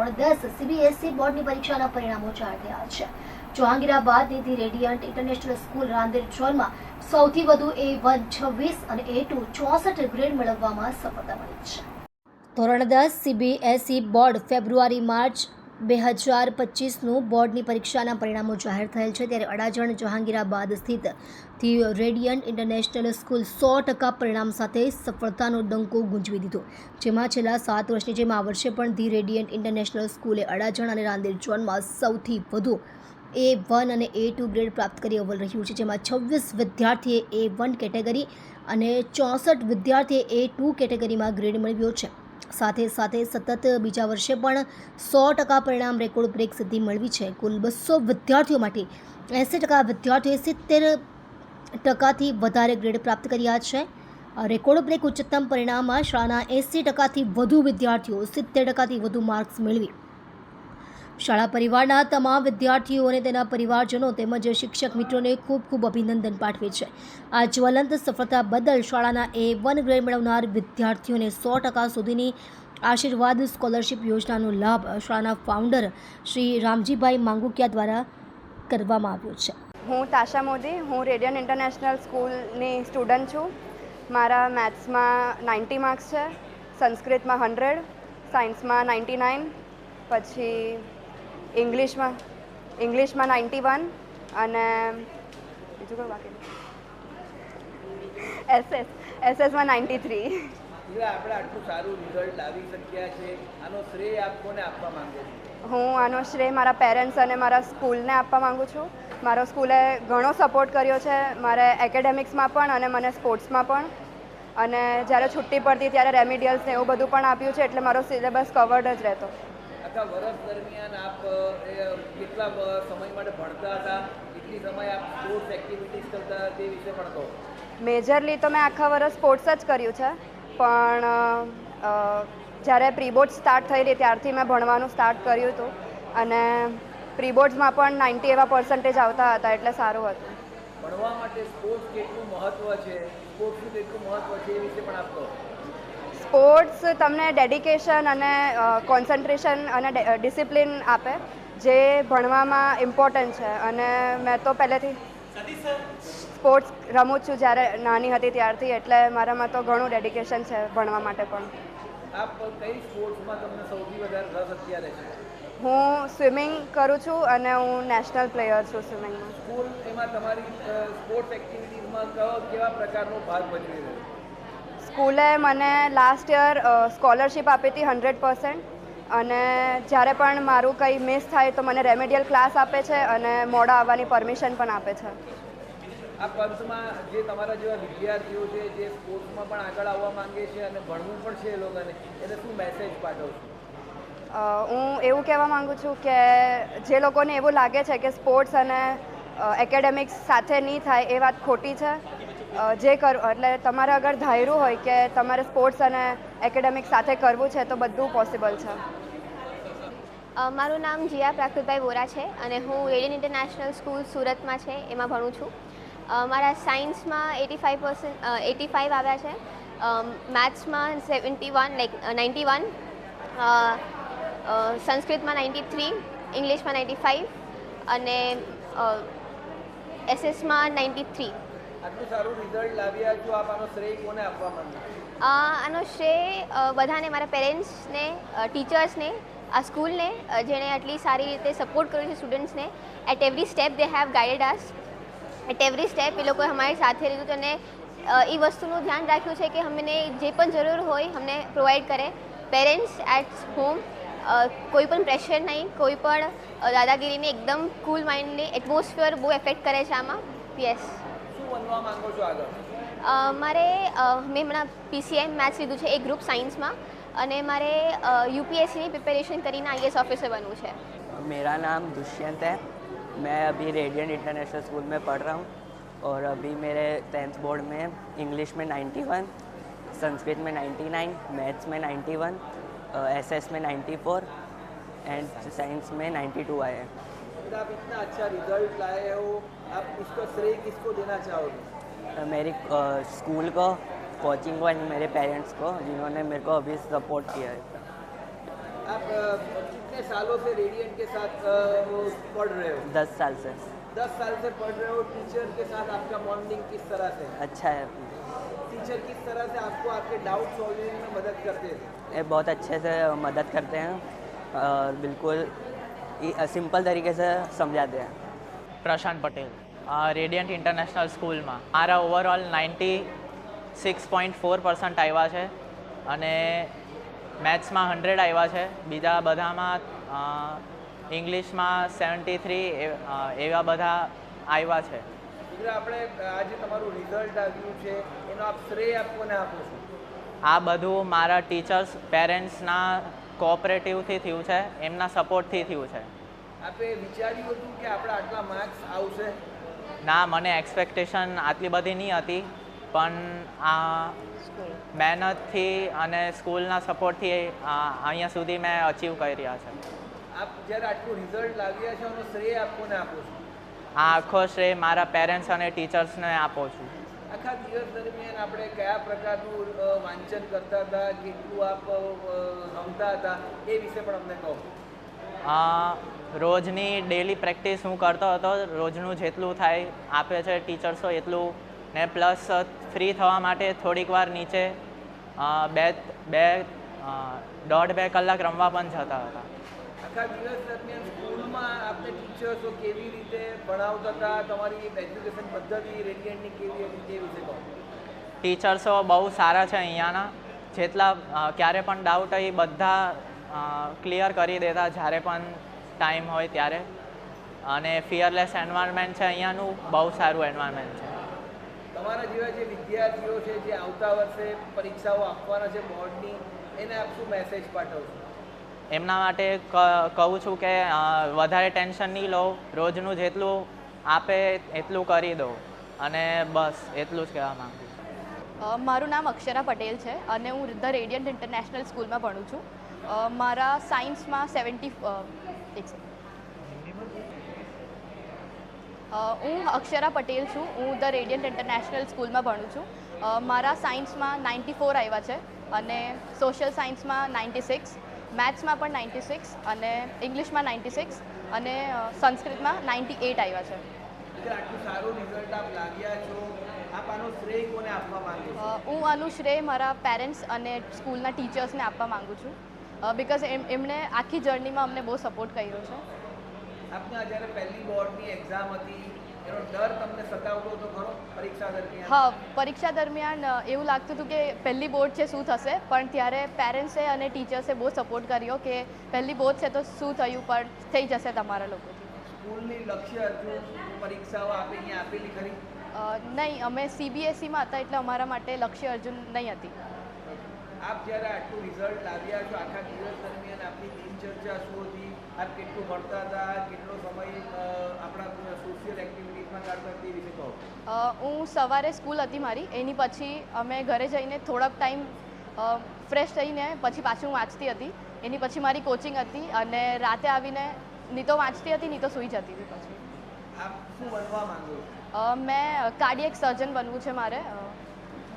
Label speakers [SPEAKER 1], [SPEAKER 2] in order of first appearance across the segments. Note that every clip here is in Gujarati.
[SPEAKER 1] ધોરણ 10 CBSE બોર્ડની પરીક્ષાના પરિણામો જાહેર થયા છે। જહાંગીરાબાદની the radiant international school Rander ઝોનમાં સૌથી વધુ A1 26 અને A2 64 ગ્રેડ મેળવવામાં સફળતા મળી છે। ધોરણ 10 CBSE બોર્ડ ફેબ્રુઆરી-માર્ચ 2025નું બોર્ડની પરીક્ષાના પરિણામો જાહેર થયેલ છે, ત્યારે અડાજણ જહાંગીરાબાદ સ્થિત ધી રેડિયન્ટ ઇન્ટરનેશનલ સ્કૂલ 100% પરિણામ સાથે સફળતાનો ડંકો ગુંજવી દીધો, જેમાં છેલ્લા 7 વર્ષની જેમ આ વર્ષે પણ ધી રેડિયન્ટ ઇન્ટરનેશનલ સ્કૂલે અડાજણ અને રાંદેર ઝોનમાં સૌથી વધુ A1 અને A2 ગ્રેડ પ્રાપ્ત કરી અવ્વલ રહ્યું છે, જેમાં 26 વિદ્યાર્થીએ A1 કેટેગરી અને 64 વિદ્યાર્થીએ A2 કેટેગરીમાં ગ્રેડ મેળવ્યો છે। સાથે સાથે સતત બીજા વર્ષે પણ 100% પરિણામ રેકોર્ડ બ્રેક સિદ્ધિ મેળવી છે। કુલ 200 વિદ્યાર્થીઓમાંથી 80% વિદ્યાર્થીઓએ 70%થી વધારે ગ્રેડ પ્રાપ્ત કર્યા છે। રેકોર્ડ બ્રેક ઉચ્ચતમ પરિણામમાં શાળાના 80%થી વધુ વિદ્યાર્થીઓ 70%થી વધુ માર્ક્સ મેળવી શાળા પરિવારના તમામ વિદ્યાર્થીઓ અને તેના પરિવારજનો તેમજ શિક્ષક મિત્રોને ખૂબ અભિનંદન પાઠવે છે। આ જ્વલંત સફળતા બદલ શાળાના A1 ગ્રેડ મેળવનાર વિદ્યાર્થીઓને 100% સુધીની આશીર્વાદ સ્કોલરશિપ યોજનાનો લાભ શાળાના ફાઉન્ડર શ્રી રામજીભાઈ માંગુકિયા દ્વારા કરવામાં આવ્યો છે।
[SPEAKER 2] હું તાશા મોદી, હું રેડિયન્ટ ઇન્ટરનેશનલ સ્કૂલની સ્ટુડન્ટ છું। મારા મેથ્સમાં 90 માર્ક્સ છે, સંસ્કૃતમાં 100, સાયન્સમાં 99, પછી ઇંગ્લિશમાં 91 અને બીજું કોઈ બાકી એસએસમાં 93।
[SPEAKER 3] આપણે આટલું સારું રિઝલ્ટ લાવી શક્યા છે, આનો શ્રેય આપ કોને આપવા માંગો છો?
[SPEAKER 2] હું આનો શ્રેય મારા પેરેન્ટ્સ અને મારા સ્કૂલને આપવા માંગુ છું। મારો સ્કૂલે ઘણો સપોર્ટ કર્યો છે, મારે એકેડેમિક્સમાં પણ અને મને સ્પોર્ટ્સમાં પણ, અને જ્યારે છુટ્ટી પડતી ત્યારે રેમિડિયલ્સ ને એવું બધું પણ આપ્યું છે, એટલે મારો સિલેબસ કવર્ડ જ રહેતો।
[SPEAKER 3] આખા વર્ષ દરમિયાન આપ કેટલા સમય માટે ભણતા હતા, કેટલી સમય આપ સ્પોર્ટ્સ એક્ટિવિટીઝ કરતા હતા, તે વિશે પણ કહો।
[SPEAKER 2] મેજરલી તો મેં આખા વર્ષ સ્પોર્ટ્સ જ કર્યું છે, પણ જ્યારે પ્રી બોર્ડ સ્ટાર્ટ થયેલી ત્યારથી મેં ભણવાનું સ્ટાર્ટ કર્યું હતું, અને પ્રી બોર્ડ્સમાં પણ 90 એવા પર્સન્ટેજ આવતા હતા, એટલે સારું હતું।
[SPEAKER 3] ભણવા માટે સ્પોર્ટ્સ કેટલું મહત્ત્વ છે, સ્પોર્ટ્સનું કેટલું મહત્ત્વ છે એ વિશે પણ આપ કહો।
[SPEAKER 2] સ્પોર્ટ્સ તમને ડેડિકેશન અને કોન્સન્ટ્રેશન અને ડિસિપ્લિન આપે, જે ભણવામાં ઇમ્પોર્ટન્ટ છે, અને મેં તો પહેલેથી સ્પોર્ટ્સ રમું જ છું જ્યારે નાની હતી ત્યારથી, એટલે મારામાં તો ઘણું ડેડિકેશન છે ભણવા માટે પણ।
[SPEAKER 3] આપ કઈ સ્પોર્ટ્સમાં તમને સૌથી વધારે રસ અત્યારે છે?
[SPEAKER 2] હું સ્વિમિંગ કરું છું અને હું નેશનલ પ્લેયર છું સ્વિમિંગમાં।
[SPEAKER 3] સ્કૂલ એમાં તમારી સ્પોર્ટ્સ એક્ટિવિટીઝમાં કેવા પ્રકારનો ભાગ ભજવી રહ્યો?
[SPEAKER 2] સ્કૂલે મને લાસ્ટ યર સ્કોલરશિપ આપી હતી 100%, અને જ્યારે પણ મારું કંઈ મિસ થાય તો મને રેમેડિયલ ક્લાસ આપે છે અને મોડા આવવાની પરમિશન પણ આપે છે।
[SPEAKER 3] આ પંથમાં જે તમારા જેવા વિદ્યાર્થીઓ છે, જે સ્પોર્ટ્સમાં પણ આગળ આવવા માંગે છે અને ભણવું પણ છે એ લોકોને, એને શું મેસેજ પાઠવો છો?
[SPEAKER 2] હું એવું કહેવા માગું છું કે જે લોકોને એવું લાગે છે કે સ્પોર્ટ્સ અને એકેડેમિક્સ સાથે નહીં થાય, એ વાત ખોટી છે। જે કરવું એટલે તમારે અગર ધાર્યું હોય કે તમારે સ્પોર્ટ્સ અને એકેડેમિક્સ સાથે કરવું છે તો બધું પોસિબલ છે।
[SPEAKER 4] મારું નામ જીયા પ્રાકૃતભાઈ વોરા છે અને હું રેડિયન્ટ ઇન્ટરનેશનલ સ્કૂલ સુરતમાં છે એમાં ભણું છું। મારા સાયન્સમાં 85 આવ્યા છે, મેથ્સમાં 91 સંસ્કૃતમાં 93, ઇંગ્લિશમાં 95 અને એસએસમાં 93।
[SPEAKER 3] આટલું સારું રિઝલ્ટ લાવ્યા છો, આપ આનો શ્રેય કોને આપવા માંગો?
[SPEAKER 4] આનો શ્રેય બધાને, મારા પેરેન્ટ્સને, ટીચર્સને, આ સ્કૂલને, જેણે આટલી સારી રીતે સપોર્ટ કર્યો છે સ્ટુડન્ટ્સને। At every step they have guided us, at every step એ લોકોએ અમારી સાથે લીધું, અને એ વસ્તુનું ધ્યાન રાખ્યું છે કે અમને જે પણ જરૂર હોય અમને પ્રોવાઈડ કરે। પેરેન્ટ્સ એટ હોમ કોઈ પણ પ્રેશર નહીં, કોઈ પણ દાદાગીરીને, એકદમ કૂલ માઇન્ડની એટમોસ્ફિયર બહુ એફેક્ટ કરે છે આમાં। યસ।
[SPEAKER 3] શું બનવા માંગો છો આગળ?
[SPEAKER 4] મારે મેં હમણાં PCM મેથ્સ લીધું છે, એક ગ્રુપ સાइंस અને મારે UPSCની પ્રિપેરેશન કરીને IAS ऑफिसर बनવું છે।
[SPEAKER 5] मेरा नाम दुष्यंत है, मैं अभी रेडियंट इंटरनेशनल स्कूल में पढ़ रहा हूँ, और अभी मेरे 10th बोर्ड में इंग्लिश में 91, संस्कृत में 99, मैथ्स में 91, SS में 94 एंड साइंस में 92 आए हैं।
[SPEAKER 3] आप इतना अच्छा रिजल्ट लाए हो, आप इसको श्रेय किसको देना चाहोगे?
[SPEAKER 5] मेरी स्कूल को, कोचिंग को एंड मेरे पेरेंट्स को, जिन्होंने मेरे को अभी सपोर्ट किया है।
[SPEAKER 3] आप कितने कितने सालों से रेडियंट के साथ वो पढ़ रहे हो?
[SPEAKER 5] 10 साल से
[SPEAKER 3] 10 साल से पढ़ रहे हो। टीचर के साथ आपका बॉन्डिंग किस तरह से है?
[SPEAKER 5] अच्छा है।
[SPEAKER 3] टीचर किस तरह से आपको आपके डाउट सॉल्विंग में मदद करते हैं?
[SPEAKER 5] ये बहुत अच्छे से मदद करते हैं और बिल्कुल सिंपल तरीके से समझाते हैं।
[SPEAKER 6] પ્રશાંત પટેલ રેડિયન્ટ ઇન્ટરનેશનલ સ્કૂલમાં મારા ઓવરઓલ 96.4% આવ્યા છે અને મેથ્સમાં 100 આવ્યા છે. બીજા બધામાં ઇંગ્લિશમાં 73 એવા બધા આવ્યા છે.
[SPEAKER 3] એટલે આપણે આજે તમારું રિઝલ્ટ આવ્યું છે એનો આપ શ્રેય આપ કોને આપો છો?
[SPEAKER 6] આ બધું મારા ટીચર્સ પેરેન્ટ્સના કોઓપરેટિવથી થયું છે, એમના સપોર્ટથી થયું છે.
[SPEAKER 3] આપે વિચાર્યું હતું કે આપણે આટલા માર્ક્સ આવશે?
[SPEAKER 6] ના, મને એક્સપેક્ટેશન આટલી બધી નહીં હતી, પણ આ મહેનતથી અને સ્કૂલના સપોર્ટથી અહીંયા સુધી મેં અચીવ કર્યા છે.
[SPEAKER 3] આપ જ્યારે આટલું રિઝલ્ટ લાવ્યા છો એનો શ્રેય આપ કોને આપો છો?
[SPEAKER 6] આ આખો શ્રેય મારા પેરેન્ટ્સ અને ટીચર્સને આપું છું.
[SPEAKER 3] આખા દિવસ દરમિયાન આપણે કયા પ્રકારનું વાંચન કરતા હતા, કેટલું આપ રમતા હતા, એ વિશે પણ અમને કહો.
[SPEAKER 6] રોજની ડેલી પ્રેક્ટિસ હું કરતો હતો. રોજનું જેટલું થાય આપે છે ટીચર્સો એટલું, ને પ્લસ ફ્રી થવા માટે થોડીક વાર નીચે 1.5-2 કલાક રમવા પણ જતા હતા.
[SPEAKER 3] આખા દિવસ દરમિયાન સ્કૂલમાં આપણે ટીચર્સો કેવી રીતે ભણાવતા હતા, તમારી એજ્યુકેશન પદ્ધતિ રેડિયન્ટની કેવી હતી તે વિશે કહો.
[SPEAKER 6] ટીચર્સો બહુ સારા છે અહીંયાના. જેટલા ક્યારે પણ ડાઉટ હોય એ બધા ક્લિયર કરી દેતા જ્યારે પણ ટાઈમ હોય ત્યારે. અને ફિયરલેસ એન્વાયરમેન્ટ છે અહીંયાનું, બહુ સારું એન્વાયરમેન્ટ છે.
[SPEAKER 3] તમારા જેવા જે વિદ્યાર્થીઓ છે જે આવતા વર્ષે પરીક્ષાઓ આપવાના છે બોર્ડની, એને આપ શું મેસેજ પાઠવશો?
[SPEAKER 6] એમના માટે કહું છું કે વધારે ટેન્શન નહીં લો, રોજનું જેટલું આપે એટલું કરી દો, અને બસ એટલું જ કહેવા માગું છું.
[SPEAKER 7] મારું નામ અક્ષરા પટેલ છે અને હું ધ રેડિયન્ટ ઇન્ટરનેશનલ સ્કૂલમાં ભણું છું. મારા સાયન્સમાં 70 હું અક્ષરા પટેલ છું. હું ધ રેડિયન્ટ ઇન્ટરનેશનલ સ્કૂલમાં ભણું છું. મારા સાયન્સમાં 94 આવ્યા છે અને સોશિયલ સાયન્સમાં 96, મેથ્સમાં પણ 96 અને ઇંગ્લિશમાં 96 અને સંસ્કૃતમાં 98 આવ્યા છે.
[SPEAKER 3] આટલું સારું રિઝલ્ટ આપ લાવ્યા છો, આપ આનો શ્રેય કોને આપવા માંગો છો?
[SPEAKER 7] હું આનું શ્રેય મારા પેરેન્ટ્સ અને સ્કૂલના ટીચર્સને આપવા માગું છું, બિકોઝ એમણે આખી જર્નીમાં અમને બહુ સપોર્ટ કર્યો છે.
[SPEAKER 3] આપને જ્યારે પહેલી બોર્ડની એક્ઝામ હતી એનો ડર તમને સતાવતો હતો ખરો પરીક્ષા દરમિયાન?
[SPEAKER 7] હા, પરીક્ષા દરમિયાન એવું લાગતું હતું કે પહેલી બોર્ડ છે શું થશે, પણ ત્યારે પેરેન્ટ્સે અને ટીચર્સે બહુ સપોર્ટ કર્યો કે પહેલી બોર્ડ છે તો શું થયું, પણ થઈ જશે તમારા લોકોથી.
[SPEAKER 3] સ્કૂલની લક્ષ્ય અર્જુન પરીક્ષાઓ આપે અહીંયા આપેલી ખરી?
[SPEAKER 7] નહીં, અમે CBSEમાં હતા એટલે અમારા માટે લક્ષ્ય અર્જુન નહીં હતી.
[SPEAKER 3] આપ જ્યારે આટલું રિઝલ્ટ લાવ્યા છો, આખા દિવસ દરમિયાન આપની દિનચર્યા શું હતી? આપ કેટલું ભણતા હતા, કેટલો સમય આપણા સોશિયલ એક્ટિવિટીઝમાં કાઢતા તે વિશે કહો.
[SPEAKER 7] હું સવારે સ્કૂલ હતી મારી, એની પછી અમે ઘરે જઈને થોડોક ટાઈમ ફ્રેશ થઈને પછી પાછું વાંચતી હતી. એની પછી મારી કોચિંગ હતી અને રાતે આવીને નહીં તો વાંચતી હતી, નહીં તો સૂઈ જતી હતી. પછી
[SPEAKER 3] આપ શું બનવા માંગો છો?
[SPEAKER 7] મેં કાર્ડિયક સર્જન બનવું છે મારે.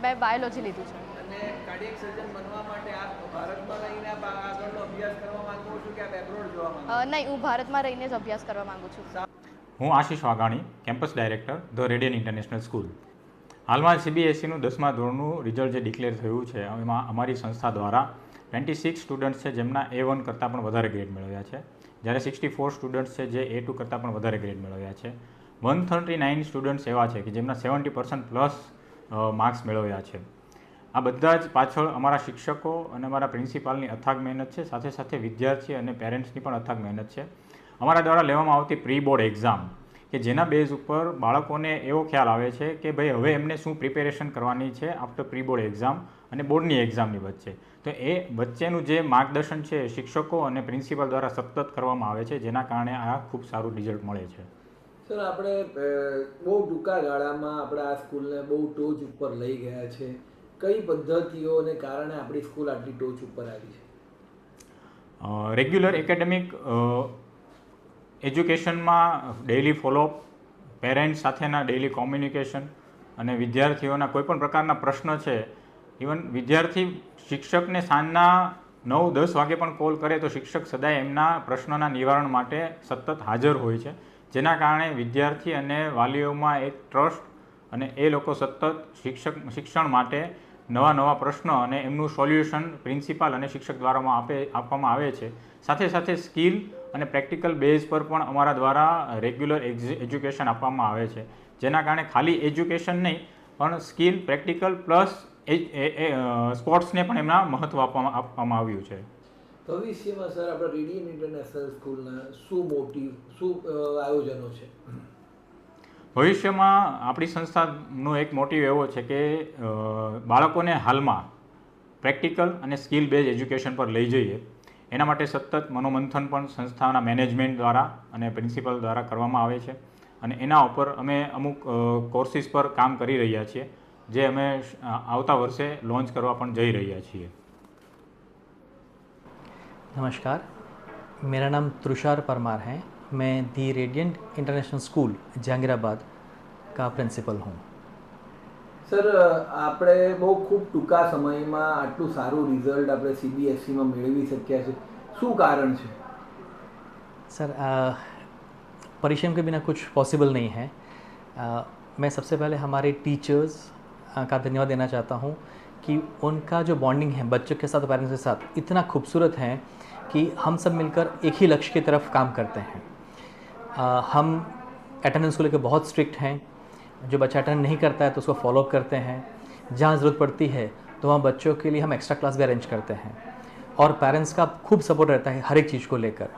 [SPEAKER 7] મેં બાયોલોજી લીધું છે.
[SPEAKER 3] અને કાર્ડિયક સર્જન બનવા માટે આપ ભારતમાં રહીને આપ આગળનો અભ્યાસ કરવા માંગો છો કે આપ એબ્રોડ જવા માંગો છો?
[SPEAKER 7] નહીં, હું ભારતમાં રહીને જ અભ્યાસ કરવા માંગુ છું.
[SPEAKER 8] હું Ashish Vaghani, campus director the radiant international school. હાલમાં CBSEનું 10મા ધોરણનું રિઝલ્ટ જે ડિક્લેર થયું છે એમાં અમારી સંસ્થા દ્વારા 26 સ્ટુડન્ટ્સ છે જેમના A1 કરતાં પણ વધારે ગ્રેડ મેળવ્યા છે, જ્યારે 64 સ્ટુડન્ટ્સ છે જે A2 કરતાં પણ વધારે ગ્રેડ મેળવ્યા છે. 139 સ્ટુડન્ટ્સ એવા છે કે જેમના 70% પ્લસ માર્ક્સ મેળવ્યા છે. આ બધા જ પાછળ અમારા શિક્ષકો અને અમારા પ્રિન્સિપાલની અથાગ મહેનત છે, સાથે સાથે વિદ્યાર્થી અને પેરેન્ટ્સની પણ અથાગ મહેનત છે. અમારા દ્વારા લેવામાં આવતી પ્રી બોર્ડ એક્ઝામ કે જેના બેઝ ઉપર બાળકોને એવો ખ્યાલ આવે છે કે ભાઈ હવે એમને શું પ્રિપેરેશન કરવાની છે આફ્ટર પ્રી બોર્ડ એક્ઝામ અને બોર્ડની એક્ઝામની વચ્ચે. તો એ વચ્ચેનું જે માર્ગદર્શન છે શિક્ષકો અને પ્રિન્સિપાલ દ્વારા સતત કરવામાં આવે છે, જેના કારણે આ ખૂબ સારું રિઝલ્ટ મળે છે.
[SPEAKER 3] સર, આપણે બહુ ટૂંકા ગાળામાં આપણે આ સ્કૂલને બહુ ટોચ ઉપર લઈ ગયા છે. કઈ પદ્ધતિઓને કારણે આપણી સ્કૂલ આટલી ટોચ ઉપર આવી છે?
[SPEAKER 8] રેગ્યુલર એકેડેમિક એજ્યુકેશનમાં ડેઇલી ફોલોઅપ, પેરેન્ટ્સ સાથેના ડેઇલી કોમ્યુનિકેશન અને વિદ્યાર્થીઓના કોઈપણ પ્રકારના પ્રશ્ન છે, ઇવન વિદ્યાર્થી શિક્ષકને સાંજના 9-10 વાગે પણ કોલ કરે તો શિક્ષક સદાય એમના પ્રશ્નોના નિવારણ માટે સતત હાજર હોય છે, જેના કારણે વિદ્યાર્થી અને વાલીઓમાં એક ટ્રસ્ટ અને એ લોકો સતત શિક્ષણ માટે નવા પ્રશ્નો અને એમનું સોલ્યુશન પ્રિન્સિપાલ અને શિક્ષક દ્વારા આપવામાં આવે છે. સાથે સાથે સ્કિલ અને પ્રેક્ટિકલ બેઝ પર પણ અમારા દ્વારા રેગ્યુલર એજ્યુકેશન આપવામાં આવે છે, જેના કારણે ખાલી એજ્યુકેશન નહીં પણ સ્કિલ, પ્રેક્ટિકલ પ્લસ સ્પોર્ટ્સને પણ એમના મહત્ત્વ આપવામાં આવ્યું છે.
[SPEAKER 3] ભવિષ્યમાં સર આપણા રેડિયન ઇન્ટરનેશનલ સ્કૂલના શું આયોજનો છે?
[SPEAKER 8] ભવિષ્યમાં આપણી સંસ્થાનો એક મોટિવ એવો છે કે બાળકોને હાલમાં પ્રેક્ટિકલ અને સ્કિલ બેઝ એજ્યુકેશન પર લઈ જઈએ. એના માટે સતત મનોમંથન પણ સંસ્થાના મેનેજમેન્ટ દ્વારા અને પ્રિન્સિપલ દ્વારા કરવામાં આવે છે અને એના ઉપર અમે અમુક કોર્સિસ પર કામ કરી રહ્યા છીએ, જે અમે આવતા વર્ષે લોન્ચ કરવા પણ જઈ રહ્યા છીએ.
[SPEAKER 9] नमस्कार, मेरा नाम तुषार परमार है. मैं दी रेडियंट इंटरनेशनल स्कूल जहांगीराबाद का प्रिंसिपल हूँ.
[SPEAKER 3] સર, આપણે બહુ ખૂબ ટૂંકા સમયમાં આટલું સારું રિઝલ્ટ આપણે CBSEમાં મેળવી શક્યા છે, શું કારણ છે?
[SPEAKER 9] सर, परिश्रम के बिना कुछ पॉसिबल नहीं है. मैं सबसे पहले हमारे टीचर्स का धन्यवाद देना चाहता हूँ कि उनका जो बॉन्डिंग है बच्चों के साथ, पेरेंट्स के साथ इतना खूबसूरत है कि हम सब मिलकर एक ही लक्ष्य की तरफ काम करते हैं. हम अटेंडेंस को लेकर बहुत स्ट्रिक्ट हैं. जो बच्चा अटेंड नहीं करता है तो उसको फॉलोअप करते हैं. जहाँ ज़रूरत पड़ती है तो वहाँ बच्चों के लिए हम एक्स्ट्रा क्लास भी अरेंज करते हैं और पेरेंट्स का खूब सपोर्ट रहता है हर एक चीज़ को लेकर.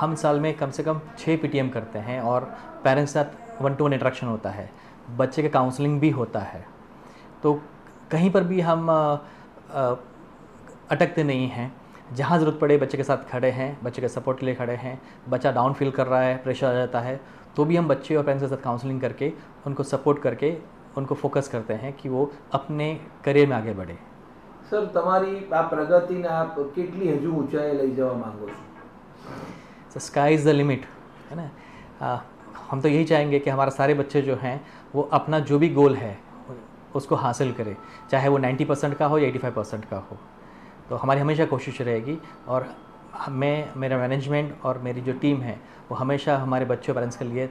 [SPEAKER 9] हम साल में कम से कम 6 PTM करते हैं और पेरेंट्स के साथ 1-to-1 इंटरेक्शन होता है. बच्चे का काउंसलिंग भी होता है. तो कहीं पर भी हम अटकते नहीं हैं. जहाँ ज़रूरत पड़े बच्चे के साथ खड़े हैं, बच्चे के सपोर्ट के लिए खड़े हैं. बच्चा डाउन फील कर रहा है, प्रेशर आ जाता है, तो भी हम बच्चे और पेरेंट्स के साथ काउंसलिंग करके उनको सपोर्ट करके उनको फोकस करते हैं कि वो अपने करियर में आगे बढ़े.
[SPEAKER 3] સર, તમારી આ પ્રગતિને આપ કેટલી હજુ ઊંચાઈએ લઈ જવા માંગો છો?
[SPEAKER 9] So sky is the limit, है ना. हम तो यही चाहेंगे कि हमारे सारे बच्चे जो हैं वो अपना जो भी गोल है उसको हासिल करें, चाहे वो 90% का हो या 85% का हो. तो हमारी हमेशा कोशिश रहेगी और मैं, मेरा मैनेजमेंट और मेरी जो टीम है वो हमेशा हमारे बच्चों पेरेंट्स के लिए